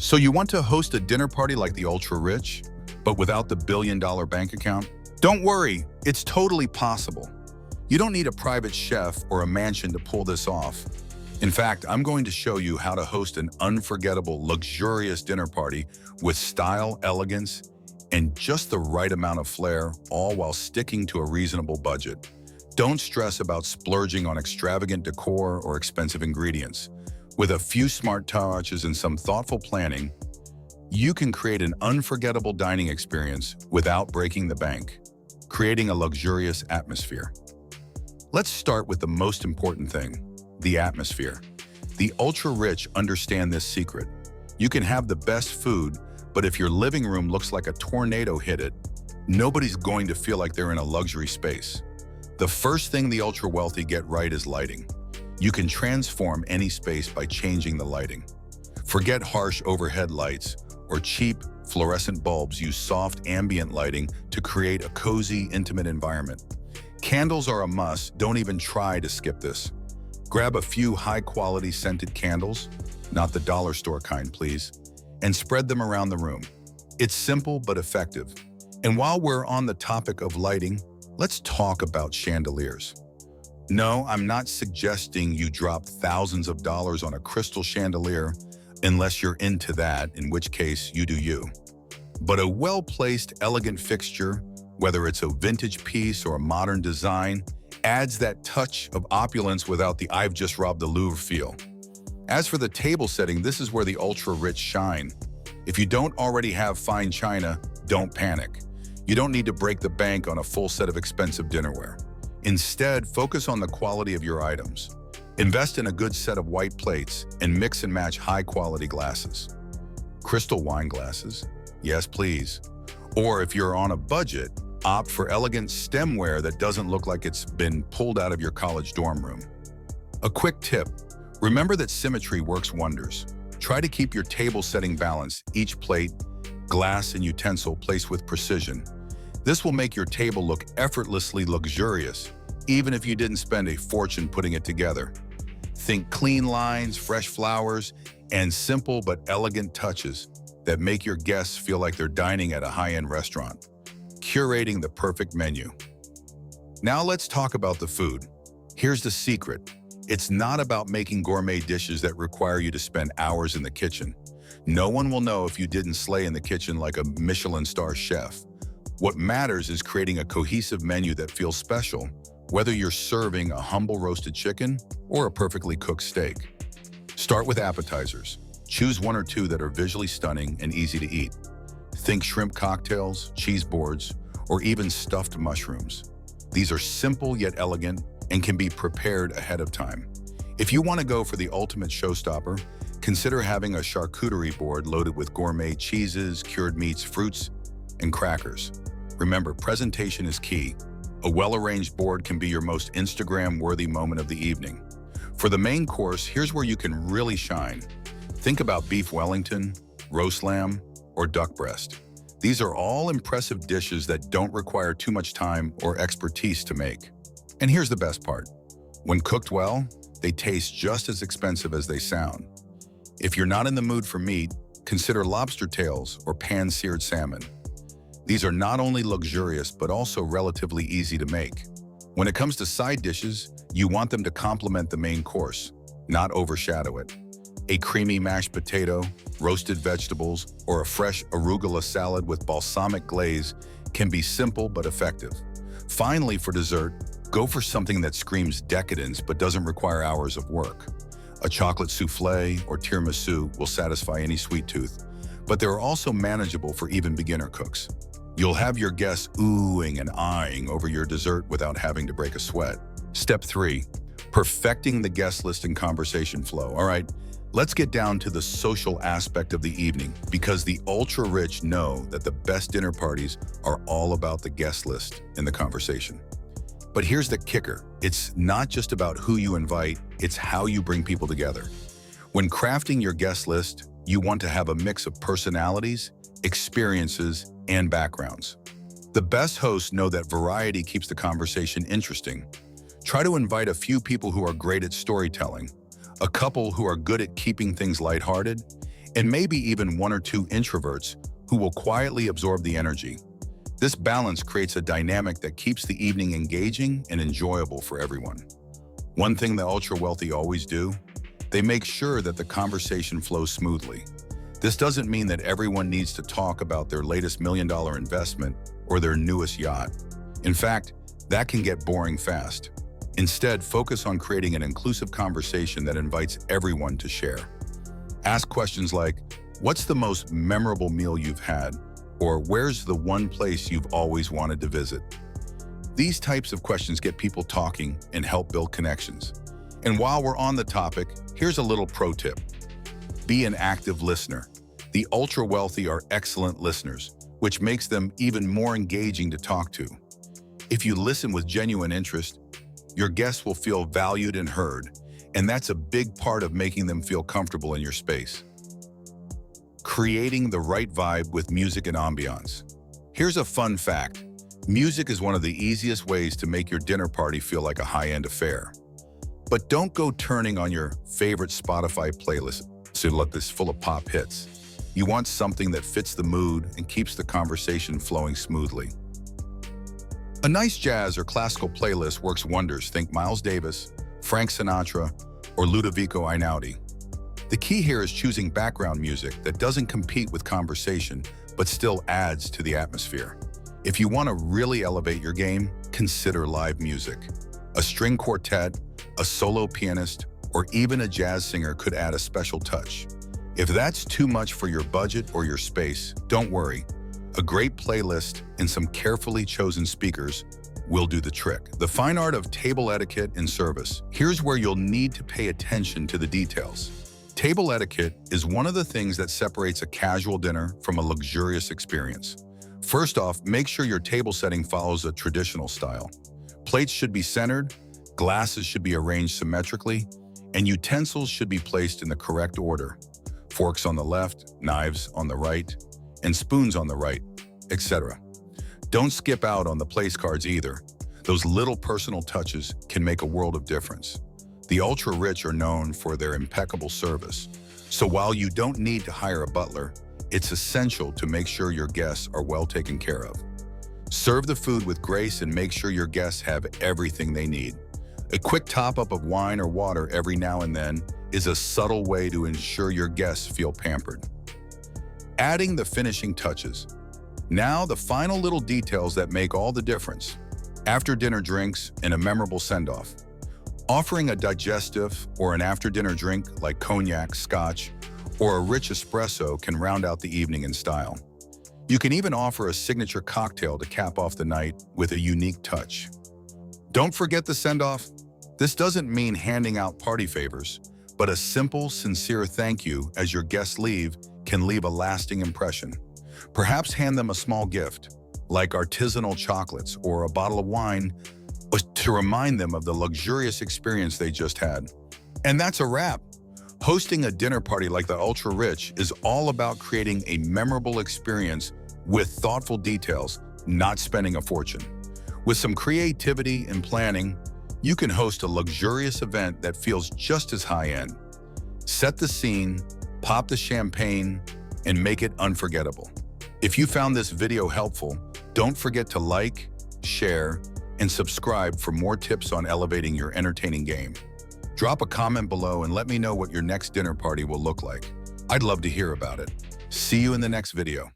So you want to host a dinner party like the ultra-rich, but without the billion-dollar bank account? Don't worry, it's totally possible. You don't need a private chef or a mansion to pull this off. In fact, I'm going to show you how to host an unforgettable, luxurious dinner party with style, elegance, and just the right amount of flair, all while sticking to a reasonable budget. Don't stress about splurging on extravagant decor or expensive ingredients. With a few smart touches and some thoughtful planning, you can create an unforgettable dining experience without breaking the bank, creating a luxurious atmosphere. Let's start with the most important thing, the atmosphere. The ultra-rich understand this secret. You can have the best food, but if your living room looks like a tornado hit it, nobody's going to feel like they're in a luxury space. The first thing the ultra-wealthy get right is lighting. You can transform any space by changing the lighting. Forget harsh overhead lights or cheap fluorescent bulbs. Use soft ambient lighting to create a cozy, intimate environment. Candles are a must. Don't even try to skip this. Grab a few high-quality scented candles, not the dollar store kind, please, and spread them around the room. It's simple but effective. And while we're on the topic of lighting, let's talk about chandeliers. No, I'm not suggesting you drop thousands of dollars on a crystal chandelier unless you're into that, in which case you do you. But a well-placed, elegant fixture, whether it's a vintage piece or a modern design, adds that touch of opulence without the "I've just robbed the Louvre" feel. As for the table setting, this is where the ultra-rich shine. If you don't already have fine china, don't panic. You don't need to break the bank on a full set of expensive dinnerware. Instead, focus on the quality of your items. Invest in a good set of white plates and mix and match high-quality glasses. Crystal wine glasses? Yes, please. Or if you're on a budget, opt for elegant stemware that doesn't look like it's been pulled out of your college dorm room. A quick tip: remember that symmetry works wonders. Try to keep your table setting balanced, each plate, glass, and utensil placed with precision. This will make your table look effortlessly luxurious, even if you didn't spend a fortune putting it together. Think clean lines, fresh flowers, and simple but elegant touches that make your guests feel like they're dining at a high-end restaurant. Curating the perfect menu. Now let's talk about the food. Here's the secret. It's not about making gourmet dishes that require you to spend hours in the kitchen. No one will know if you didn't slay in the kitchen like a Michelin star chef. What matters is creating a cohesive menu that feels special, whether you're serving a humble roasted chicken or a perfectly cooked steak. Start with appetizers. Choose one or two that are visually stunning and easy to eat. Think shrimp cocktails, cheese boards, or even stuffed mushrooms. These are simple yet elegant and can be prepared ahead of time. If you want to go for the ultimate showstopper, consider having a charcuterie board loaded with gourmet cheeses, cured meats, fruits, and crackers. Remember, presentation is key. A well-arranged board can be your most Instagram-worthy moment of the evening. For the main course, here's where you can really shine. Think about beef Wellington, roast lamb, or duck breast. These are all impressive dishes that don't require too much time or expertise to make. And here's the best part. When cooked well, they taste just as expensive as they sound. If you're not in the mood for meat, consider lobster tails or pan-seared salmon. These are not only luxurious, but also relatively easy to make. When it comes to side dishes, you want them to complement the main course, not overshadow it. A creamy mashed potato, roasted vegetables, or a fresh arugula salad with balsamic glaze can be simple but effective. Finally, for dessert, go for something that screams decadence but doesn't require hours of work. A chocolate souffle or tiramisu will satisfy any sweet tooth, but they're also manageable for even beginner cooks. You'll have your guests oohing and eyeing over your dessert without having to break a sweat. Step 3. Perfecting the guest list and conversation flow. All right, let's get down to the social aspect of the evening, because the ultra-rich know that the best dinner parties are all about the guest list and the conversation. But here's the kicker. It's not just about who you invite, it's how you bring people together. When crafting your guest list, you want to have a mix of personalities, experiences, and backgrounds. The best hosts know that variety keeps the conversation interesting. Try to invite a few people who are great at storytelling, a couple who are good at keeping things lighthearted, and maybe even one or two introverts who will quietly absorb the energy. This balance creates a dynamic that keeps the evening engaging and enjoyable for everyone. One thing the ultra-wealthy always do, they make sure that the conversation flows smoothly. This doesn't mean that everyone needs to talk about their latest million-dollar investment or their newest yacht. In fact, that can get boring fast. Instead, focus on creating an inclusive conversation that invites everyone to share. Ask questions like, what's the most memorable meal you've had? Or where's the one place you've always wanted to visit? These types of questions get people talking and help build connections. And while we're on the topic, here's a little pro tip. Be an active listener. The ultra-wealthy are excellent listeners, which makes them even more engaging to talk to. If you listen with genuine interest, your guests will feel valued and heard, and that's a big part of making them feel comfortable in your space. Creating the right vibe with music and ambiance. Here's a fun fact. Music is one of the easiest ways to make your dinner party feel like a high-end affair. But don't go turning on your favorite Spotify playlist that's full of pop hits. You want something that fits the mood and keeps the conversation flowing smoothly. A nice jazz or classical playlist works wonders. Think Miles Davis, Frank Sinatra, or Ludovico Einaudi. The key here is choosing background music that doesn't compete with conversation, but still adds to the atmosphere. If you want to really elevate your game, consider live music. A string quartet, a solo pianist, or even a jazz singer could add a special touch. If that's too much for your budget or your space, don't worry. A great playlist and some carefully chosen speakers will do the trick. The fine art of table etiquette and service. Here's where you'll need to pay attention to the details. Table etiquette is one of the things that separates a casual dinner from a luxurious experience. First off, make sure your table setting follows a traditional style. Plates should be centered, glasses should be arranged symmetrically, and utensils should be placed in the correct order. Forks on the left, knives on the right, and spoons on the right, etc. Don't skip out on the place cards either. Those little personal touches can make a world of difference. The ultra-rich are known for their impeccable service. So while you don't need to hire a butler, it's essential to make sure your guests are well taken care of. Serve the food with grace and make sure your guests have everything they need. A quick top-up of wine or water every now and then is a subtle way to ensure your guests feel pampered. Adding the finishing touches. Now, the final little details that make all the difference. After-dinner drinks and a memorable send-off. Offering a digestive or an after-dinner drink like cognac, scotch, or a rich espresso can round out the evening in style. You can even offer a signature cocktail to cap off the night with a unique touch. Don't forget the send-off. This doesn't mean handing out party favors, but a simple, sincere thank you as your guests leave can leave a lasting impression. Perhaps hand them a small gift, like artisanal chocolates or a bottle of wine, to remind them of the luxurious experience they just had. And that's a wrap. Hosting a dinner party like the ultra-rich is all about creating a memorable experience with thoughtful details, not spending a fortune. With some creativity and planning, you can host a luxurious event that feels just as high-end. Set the scene, pop the champagne, and make it unforgettable. If you found this video helpful, don't forget to like, share, and subscribe for more tips on elevating your entertaining game. Drop a comment below and let me know what your next dinner party will look like. I'd love to hear about it. See you in the next video.